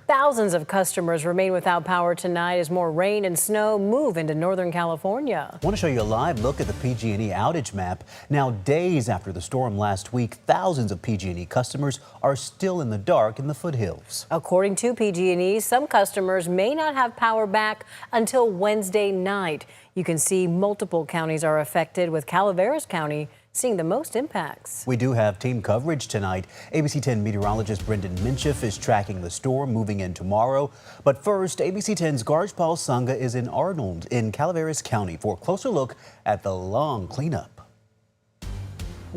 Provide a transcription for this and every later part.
Thousands of customers remain without power tonight as more rain and snow move into Northern California. I want to show you a live look at the PG&E outage map. Now, days after the storm last week, thousands of PG&E customers are still in the dark in the foothills. According to PG&E, some customers may not have power back until Wednesday night. You can see multiple counties are affected, with Calaveras County seeing the most impacts. We do have team coverage tonight. ABC 10 meteorologist Brendan Minchef is tracking the storm moving in tomorrow. But first, ABC 10's Garjpal Sangha is in Arnold in Calaveras County for a closer look at the long cleanup.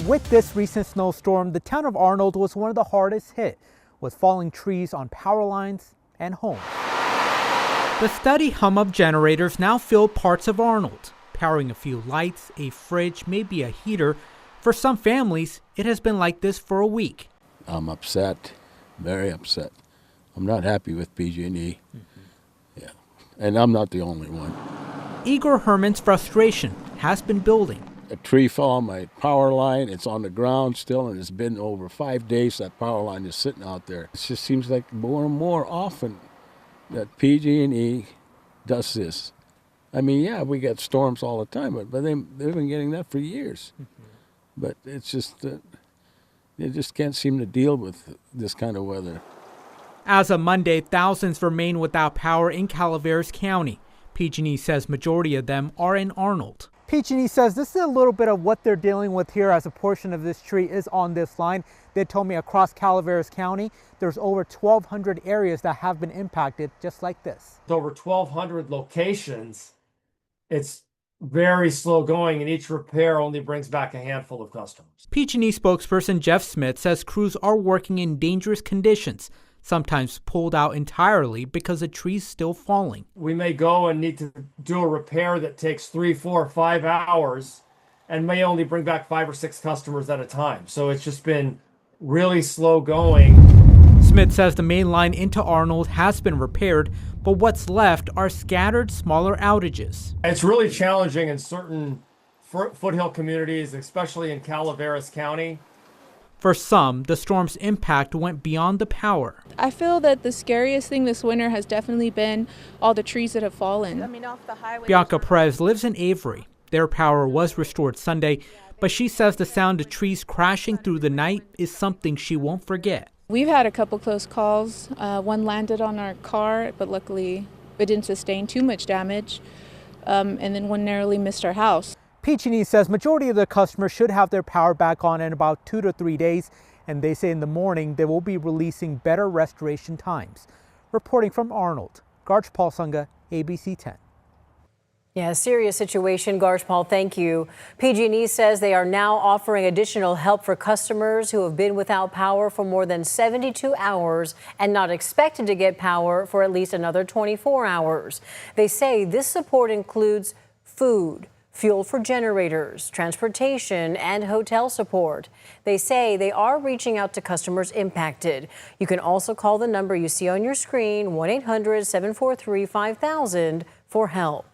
With this recent snowstorm, the town of Arnold was one of the hardest hit, with falling trees on power lines and homes. The steady hum of generators now fill parts of Arnold, powering a few lights, a fridge, maybe a heater. For some families, it has been like this for a week. I'm upset, very upset. I'm not happy with PG&E. Yeah, and I'm not the only one. Igor Herman's frustration has been building. A tree fell on my power line. It's on the ground still, and it's been over 5 days that power line is sitting out there. It just seems like more and more often that PG&E does this. I mean, yeah, we get storms all the time, but they've been getting that for years. But it's just that they just can't seem to deal with this kind of weather. As of Monday, thousands remain without power in Calaveras County. PG&E says majority of them are in Arnold. PG&E says this is a little bit of what they're dealing with here, as a portion of this tree is on this line. They told me across Calaveras County, there's over 1,200 areas that have been impacted just like this. Over 1,200 locations. It's very slow going, and each repair only brings back a handful of customers. PG&E spokesperson Jeff Smith says crews are working in dangerous conditions, sometimes pulled out entirely because the tree's still falling. We may go and need to do a repair that takes 3, 4, 5 hours and may only bring back 5 or 6 customers at a time. So it's just been really slow going. Smith says the main line into Arnold has been repaired, but what's left are scattered smaller outages. It's really challenging in certain foothill communities, especially in Calaveras County. For some, the storm's impact went beyond the power. I feel that the scariest thing this winter has definitely been all the trees that have fallen. Off the highway. Bianca Perez lives in Avery. Their power was restored Sunday, but she says the sound of trees crashing through the night is something she won't forget. We've had a couple close calls. One landed on our car, but luckily it didn't sustain too much damage. And then one narrowly missed our house. PG&E says majority of the customers should have their power back on in about 2 to 3 days, and they say in the morning they will be releasing better restoration times. Reporting from Arnold, Garjpal Sangha, ABC 10. Yeah, serious situation, Garjpal, thank you. PG&E says they are now offering additional help for customers who have been without power for more than 72 hours and not expected to get power for at least another 24 hours. They say this support includes food, fuel for generators, transportation, and hotel support. They say they are reaching out to customers impacted. You can also call the number you see on your screen, 1-800-743-5000, for help.